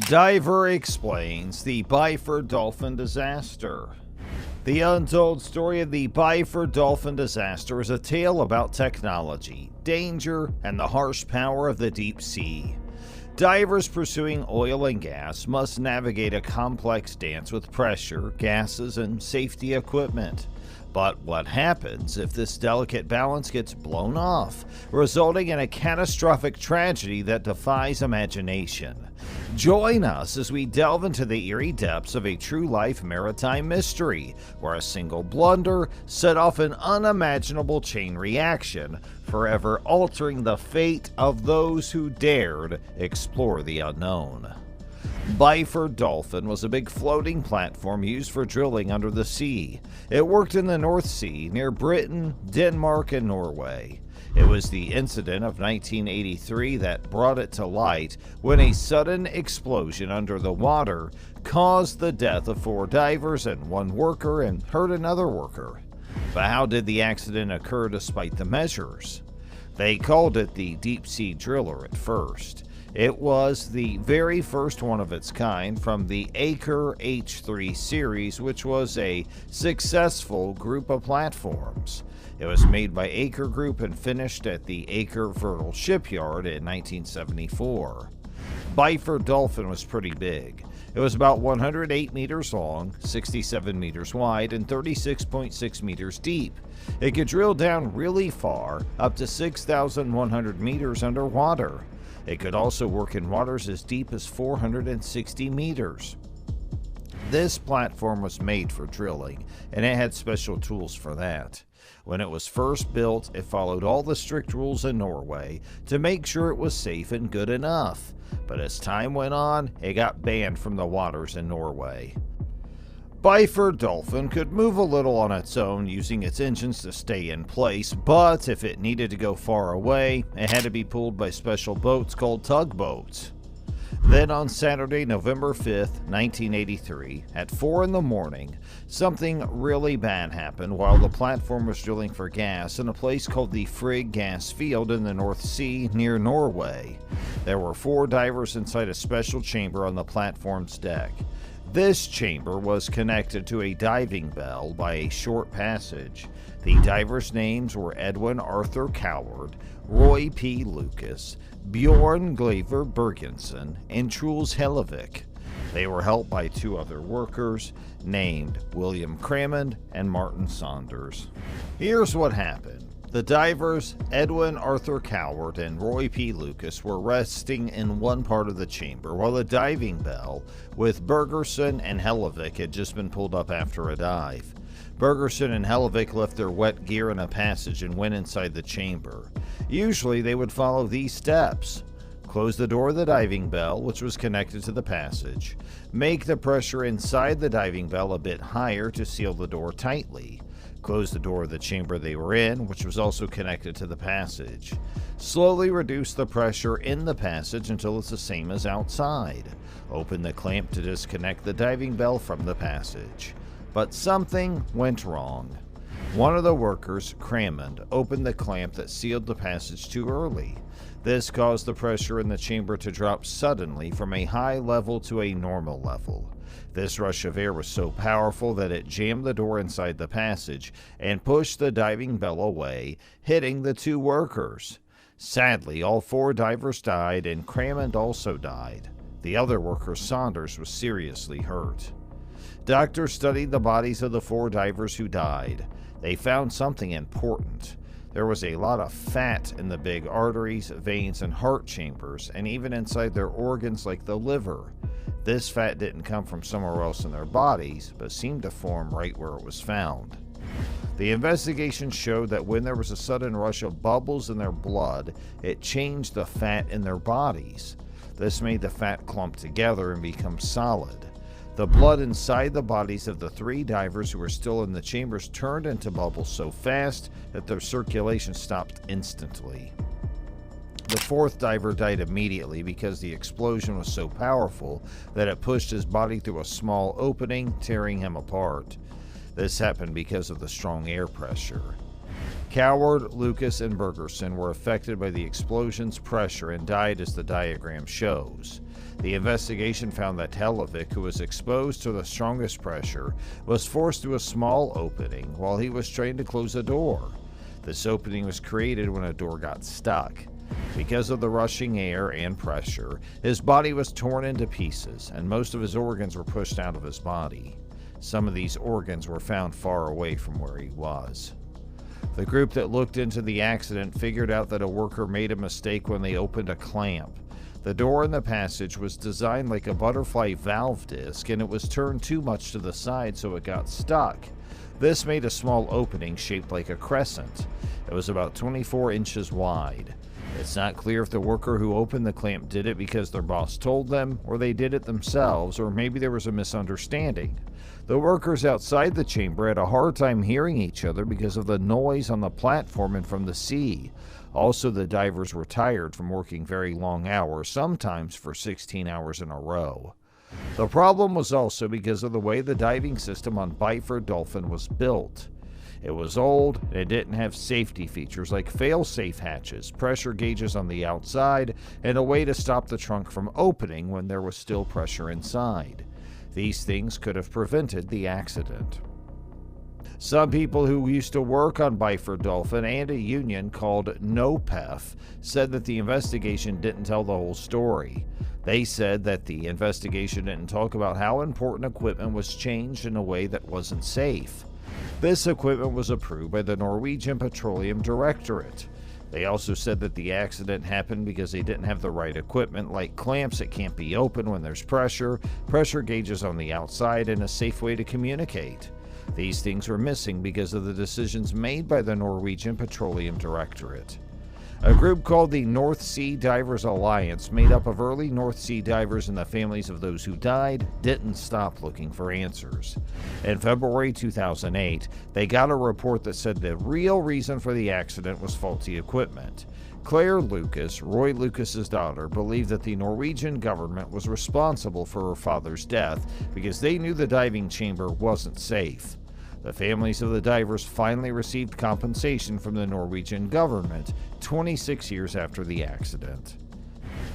Diver explains the Byford Dolphin disaster. The untold story of the Byford Dolphin disaster is a tale about technology, danger, and the harsh power of the deep sea. Divers pursuing oil and gas must navigate a complex dance with pressure, gases, and safety equipment. But what happens if this delicate balance gets blown off, resulting in a catastrophic tragedy that defies imagination? Join us as we delve into the eerie depths of a true-life maritime mystery, where a single blunder set off an unimaginable chain reaction, forever altering the fate of those who dared explore the unknown. Byford Dolphin was a big floating platform used for drilling under the sea. It worked in the North Sea near Britain, Denmark, and Norway. It was the incident of 1983 that brought it to light when a sudden explosion under the water caused the death of 4 divers and 1 worker and hurt another worker. But how did the accident occur despite the measures? They called it the Deep Sea Driller at first. It was the very first one of its kind from the Aker H3 series, which was a successful group of platforms. It was made by Aker Group and finished at the Aker Viertel shipyard in 1974. Byford Dolphin was pretty big. It was about 108 meters long, 67 meters wide, and 36.6 meters deep. It could drill down really far, up to 6,100 meters underwater. It could also work in waters as deep as 460 meters. This platform was made for drilling, and it had special tools for that. When it was first built, it followed all the strict rules in Norway to make sure it was safe and good enough. But as time went on, it got banned from the waters in Norway. Byford Dolphin could move a little on its own using its engines to stay in place, but if it needed to go far away, it had to be pulled by special boats called tugboats. Then on Saturday, November 5th, 1983, at 4 in the morning, something really bad happened while the platform was drilling for gas in a place called the Frigg gas field in the North Sea near Norway. There were 4 divers inside a special chamber on the platform's deck. This chamber was connected to a diving bell by a short passage. The divers' names were Edwin Arthur Coward, Roy P. Lucas, Bjorn Glaver Bergensen, and Truls Hellevik. They were helped by 2 other workers named William Crammond and Martin Saunders. Here's what happened. The divers, Edwin Arthur Coward and Roy P. Lucas, were resting in one part of the chamber while the diving bell with Bergersen and Hellevik had just been pulled up after a dive. Bergersen and Hellevik left their wet gear in a passage and went inside the chamber. Usually they would follow these steps. Close the door of the diving bell, which was connected to the passage. Make the pressure inside the diving bell a bit higher to seal the door tightly. Close the door of the chamber they were in, which was also connected to the passage. Slowly reduce the pressure in the passage until it's the same as outside. Open the clamp to disconnect the diving bell from the passage. But something went wrong. One of the workers, Crammond, opened the clamp that sealed the passage too early. This caused the pressure in the chamber to drop suddenly from a high level to a normal level. This rush of air was so powerful that it jammed the door inside the passage and pushed the diving bell away, hitting the 2 workers. Sadly, all 4 divers died, and Crammond also died. The other worker, Saunders, was seriously hurt. Doctors studied the bodies of the 4 divers who died. They found something important. There was a lot of fat in the big arteries, veins, and heart chambers, and even inside their organs like the liver. This fat didn't come from somewhere else in their bodies, but seemed to form right where it was found. The investigation showed that when there was a sudden rush of bubbles in their blood, it changed the fat in their bodies. This made the fat clump together and become solid. The blood inside the bodies of the 3 divers who were still in the chambers turned into bubbles so fast that their circulation stopped instantly. The 4th diver died immediately because the explosion was so powerful that it pushed his body through a small opening, tearing him apart. This happened because of the strong air pressure. Coward, Lucas, and Bergersen were affected by the explosion's pressure and died as the diagram shows. The investigation found that Televic, who was exposed to the strongest pressure, was forced through a small opening while he was trying to close a door. This opening was created when a door got stuck. Because of the rushing air and pressure, his body was torn into pieces, and most of his organs were pushed out of his body. Some of these organs were found far away from where he was. The group that looked into the accident figured out that a worker made a mistake when they opened a clamp. The door in the passage was designed like a butterfly valve disc, and it was turned too much to the side, so it got stuck. This made a small opening shaped like a crescent. It was about 24 inches wide. It's not clear if the worker who opened the clamp did it because their boss told them, or they did it themselves, or maybe there was a misunderstanding. The workers outside the chamber had a hard time hearing each other because of the noise on the platform and from the sea. Also, the divers were tired from working very long hours, sometimes for 16 hours in a row. The problem was also because of the way the diving system on Byford Dolphin was built. It was old, and it didn't have safety features like fail-safe hatches, pressure gauges on the outside, and a way to stop the trunk from opening when there was still pressure inside. These things could have prevented the accident. Some people who used to work on Byford Dolphin and a union called NOPEF said that the investigation didn't tell the whole story. They said that the investigation didn't talk about how important equipment was changed in a way that wasn't safe. This equipment was approved by the Norwegian Petroleum Directorate. They also said that the accident happened because they didn't have the right equipment, like clamps that can't be opened when there's pressure, pressure gauges on the outside, and a safe way to communicate. These things were missing because of the decisions made by the Norwegian Petroleum Directorate. A group called the North Sea Divers Alliance, made up of early North Sea divers and the families of those who died, didn't stop looking for answers. In February 2008, they got a report that said the real reason for the accident was faulty equipment. Claire Lucas, Roy Lucas's daughter, believed that the Norwegian government was responsible for her father's death because they knew the diving chamber wasn't safe. The families of the divers finally received compensation from the Norwegian government 26 years after the accident.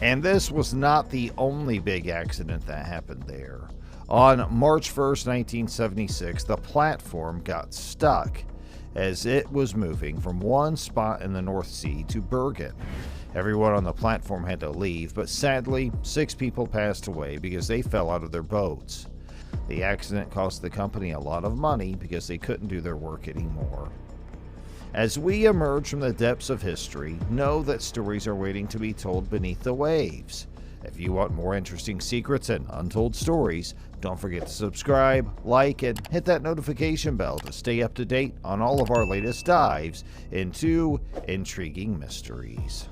And this was not the only big accident that happened there. On March 1st, 1976, the platform got stuck as it was moving from one spot in the North Sea to Bergen. Everyone on the platform had to leave, but sadly, 6 people passed away because they fell out of their boats. The accident cost the company a lot of money because they couldn't do their work anymore. As we emerge from the depths of history, know that stories are waiting to be told beneath the waves. If you want more interesting secrets and untold stories, don't forget to subscribe, like, and hit that notification bell to stay up to date on all of our latest dives into intriguing mysteries.